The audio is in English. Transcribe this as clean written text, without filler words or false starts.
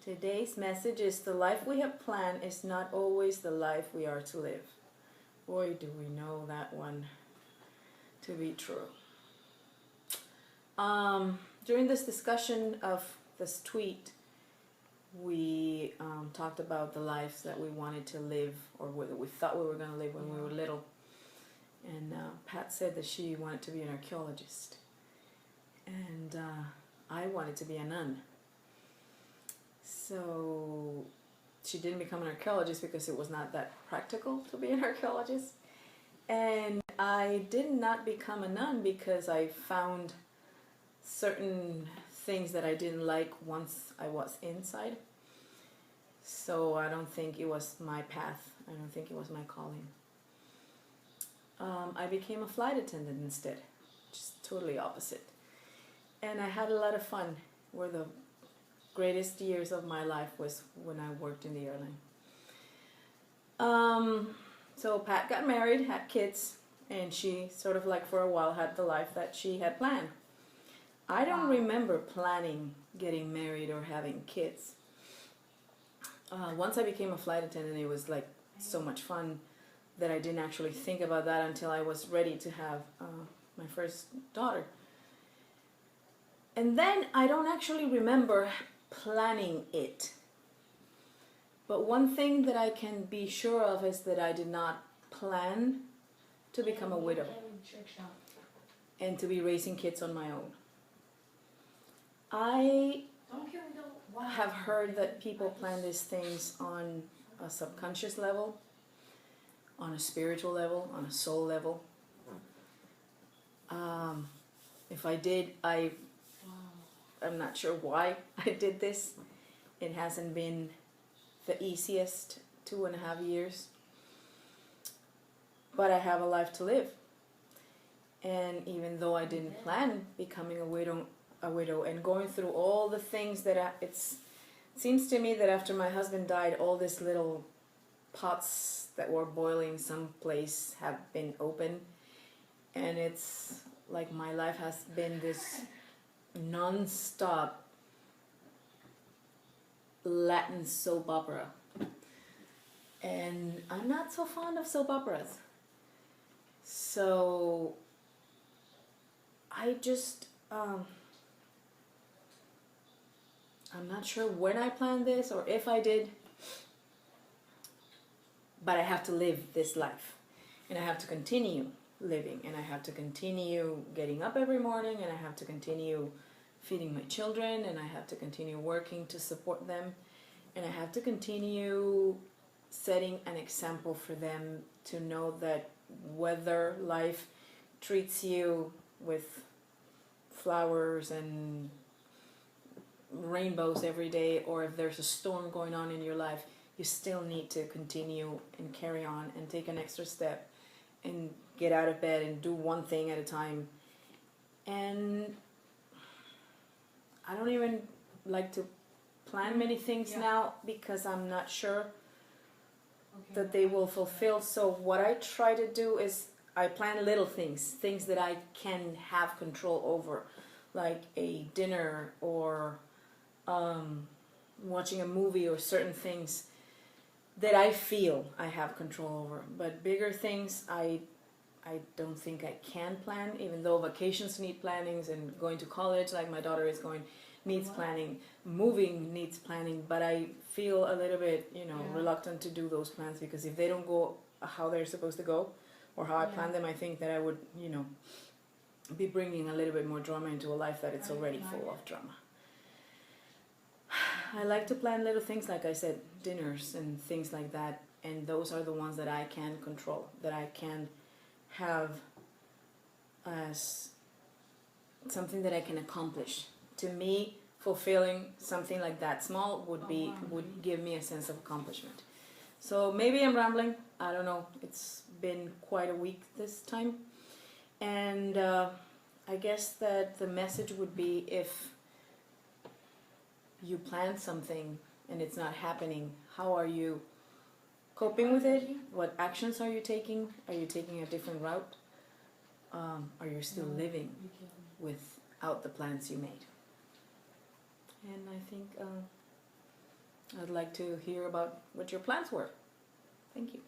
Today's message is the life we have planned is not always the life we are to live. Boy, do we know that one to be true. During this discussion of this tweet, we talked about the lives that we wanted to live, or that we thought we were going to live when we were little. And Pat said that she wanted to be an archaeologist. And I wanted to be a nun. So she didn't become an archaeologist because it was not that practical to be an archaeologist. And I did not become a nun because I found certain things that I didn't like once I was inside. So I don't think it was my path. I don't think it was my calling. I became a flight attendant instead, just totally opposite. And I had a lot of fun. Were the greatest years of my life was when I worked in the airline. So Pat got married, had kids, and she sort of like for a while had the life that she had planned. I don't remember planning getting married or having kids. Once I became a flight attendant, it was like so much fun that I didn't actually think about that until I was ready to have my first daughter. And then I don't actually remember planning it. But one thing that I can be sure of is that I did not plan to become a widow and to be raising kids on my own. I have heard that people plan these things on a subconscious level, on a spiritual level, on a soul level. If I did, I'm not sure why I did this. It hasn't been the easiest 2.5 years. But I have a life to live. And even though I didn't plan becoming a widow and going through all the things that it seems to me that after my husband died, all these little pots that were boiling someplace have been open. And it's like my life has been this non-stop Latin soap opera. And I'm not so fond of soap operas. So I just, I'm not sure when I planned this or if I did, but I have to live this life. And I have to continue living, and I have to continue getting up every morning, and I have to continue feeding my children, and I have to continue working to support them, and I have to continue setting an example for them to know that whether life treats you with flowers and rainbows every day, or if there's a storm going on in your life, you still need to continue and carry on and take an extra step and get out of bed and do one thing at a time. And I don't even like to plan many things now because I'm not sure that they will fulfill. So what I try to do is I plan little things that I can have control over, like a dinner or watching a movie or certain things that I feel I have control over. But bigger things I don't think I can plan, even though vacations need plannings and going to college like my daughter is going needs planning, moving needs planning, but I feel a little bit, reluctant to do those plans because if they don't go how they're supposed to go or how I plan them, I think that I would, be bringing a little bit more drama into a life that it's already full of drama. I like to plan little things, like I said, dinners and things like that, and those are the ones that I can control, that I can have as something that I can accomplish. To me, fulfilling something like that small would give me a sense of accomplishment. So maybe I'm rambling, I don't know, it's been quite a week this time, and I guess that the message would be, if you plan something and it's not happening, how are you coping with it? What actions are you taking? Are you taking a different route? Are you still living without the plans you made? And I think I'd like to hear about what your plans were. Thank you.